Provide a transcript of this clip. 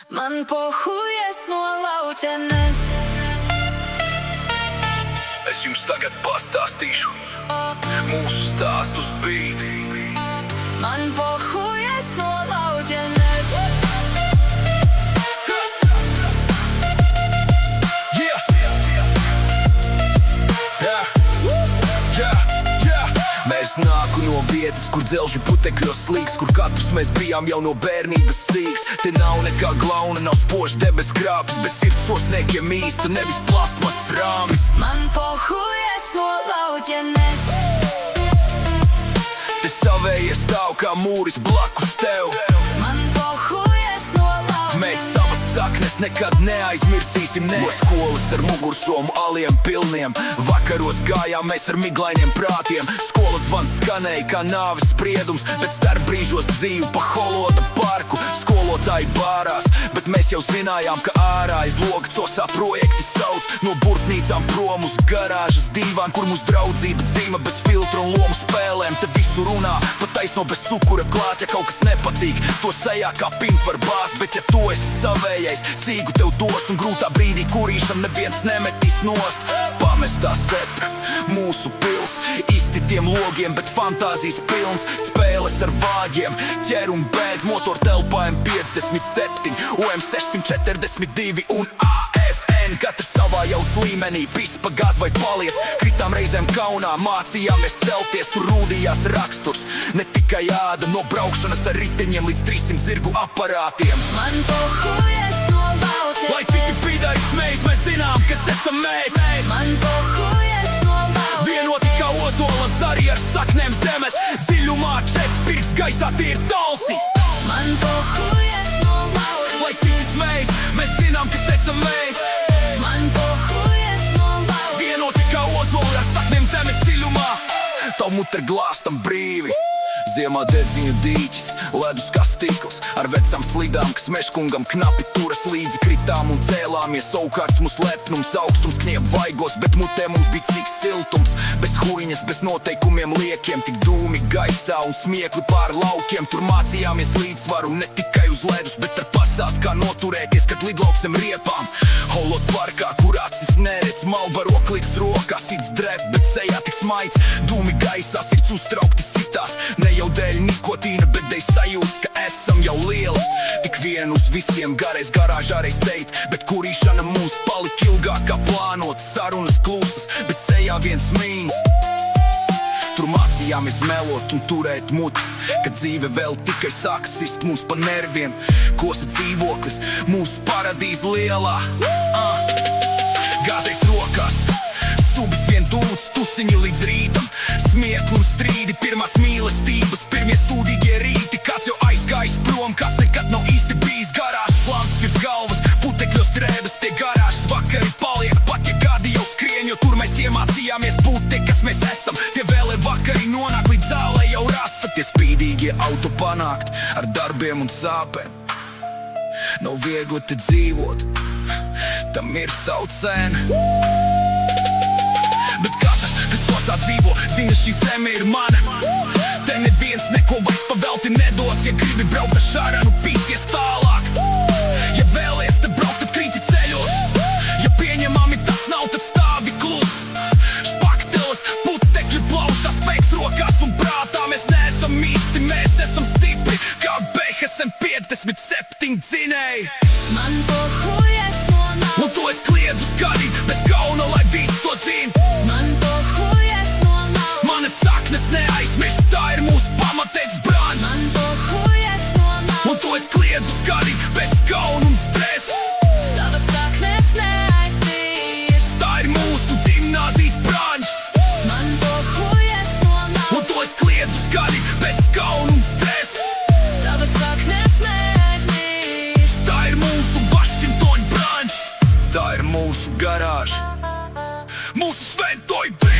Man pohuj, es no lauķenes. Es jums tagad pastāstīšu mūsu stāstus bīt. Man pohuj, es no lauķenes. Mēs nāku no vietas, kur dzelži putekļos slīgs, kur katrs mēs bijām jau no bērnības sīks. Te nav nekā glauna, nav spožs debes krāpes, bet sirds osniekiem īsta, nevis plastmasas rāmis. Man pohuj, es no lauķenes. Te savējie stāv kā mūris blakus tev. Man pohuj, es no lauķenes. Mēs savas saknes nekad neaizmirsīsim, ne. No skolas ar mugursomu aliem pilniem, vakaros gājām mēs ar miglainiem prātiem. Skolas zvans skanēja kā nāves spriedums, bet starp brīžos dzīvu pa holoda parku. Skolotāji bārās, bet mēs jau zinājām, ka ārā aiz loga cosā projekti sauc. No burtnīcām prom uz garāžas dīvān, kur mūs draudzība dzīva bez filtra un lomu spēlēm. Te visu runā, pa taisno bez cukura klāt, ja kaut kas nepatīk. To sejā kā pint var bāzt, bet ja tu esi savējais, cīgu tev dos un grūtā brīdī kurīšam neviens nemetīs nost. Pamestā sepra, mūsu pils, īsti tiem logiem, bet fantāzijas pilns. Spēles ar vāģiem, ķer un bēdz, motor telpā M57, OM642 un AFN. Katrs savā jauts līmenī, pis pa gaz vai paliec. Kritām reizēm kaunā, mācījāmies celties, tur rūdījās raksturs. Ne tikai āda, no braukšanas ar riteņiem līdz 300 zirgu aparātiem. Man pohuj, es no lauķenes. Lai citi pīdāri smējas, mēs zinām, kas esam mēs. Man pohuj, es no lauķenes. Vienoti kā ozola zari ar saknēm zemes. Dziļumā četpirks, gaisā tie ir talsi. Man pohuj, es no lauķenes. Lai citi smējas, mēs zinām, kas esam mēs. Man pohuj, es no lauķenes. Vienoti kā ozola ar saknēm zemes dziļumā. Tavu muti ar glāstam brīvi. Ziemā dedziņu dīķis, ledus kā stikls, ar vecām slidām, kas meškungam knapi turas līdzi. Kritām un cēlāmies, savukārt mūs lepnums, augstums kniep vaigos, bet mutē mums bija cik siltums. Bez huiņas, bez noteikumiem liekiem, tik dūmi gaisā un smiekli pār laukiem. Tur mācījāmies līdzsvaru ne tikai uz ledus, bet ar pasāt, kā noturēties, kad lidlauksim riepām. Holot parkā, kur acis neredz, Malbaro kliks rokā, sits drep, bet sejā tik smaids. Dūmi gaisā, sirds uztraukti sitās, ne jau dēļ nikotīna, bet dēļ sajūtas, ka esam jau lieli. Tik vien uz visiem garais garāžā reiz teikt, bet kurīšana mums palika ilgāk kā plānot. Sarunas klusas, bet sejā viens mīns. Tur mācījāmies melot un turēt muti, kad dzīve vēl tikai sāka sist mūs pa nerviem. Kosa dzīvoklis, mūsu paradīze lielā. Gāzais rokās, subis vien dūts, tusiņi līdz rītam. Smiekli un strīdi, pirmās mīlestības, pirmie sūdīgie rīti. Kāds jau aizgājis prom, kāds nekad nav īsti bijis. Garāžas lamps virs galvas, putekļos drēbes, tie garāžas vakari paliek. Pat ja gadi jau skrien, jo tur mēs iemācījāmies būt tie, kas mēs esam. Tie vēlē vakari nonāk līdz zālē jau rasa. Tie spīdīgie auto panākt ar darbiem un sāpēm. Nav viegli te dzīvot, tam ir savu cenu. Bet katra, kas osā dzīvo, zina, šī zeme ir mana. Te neviens neko vairs pavelti nedos. Ja gribi braukt ar šāranu, pīsies tālāk. Ja vēlies te braukt, tad krīti ceļos. Ja pieņemami tas nav, tad stāvi klus. Špakteles, putekļi plaušā, spēks rokās un prātā. Mēs neesam mīsti, mēs esam stipri, kā BHSM 57 dzinēji. Man pohuj, es no lauķenes. Un to es kliedzu skaļi, bez kauna, lai visi to zin. Man pohuj, es no lauķenes. Manas saknes neaizmirst, tā ir mūsu pamatēts brāns. Man pohuj, es no lauķenes. Un to es kliedzu skaļi, bez kauna un stresa. Savas saknes neaizmirst. Tā ir mūsu ģimnāzijas brāns. Man pohuj, es no lauķenes. Un to es kliedzu skaļi, bez kauna un stresa. Savas saknes neaizmirst. Tā ir mūsu Vašingtoņa brāns. Tā ir mūsu garāža, mūsu šventoja brīdī.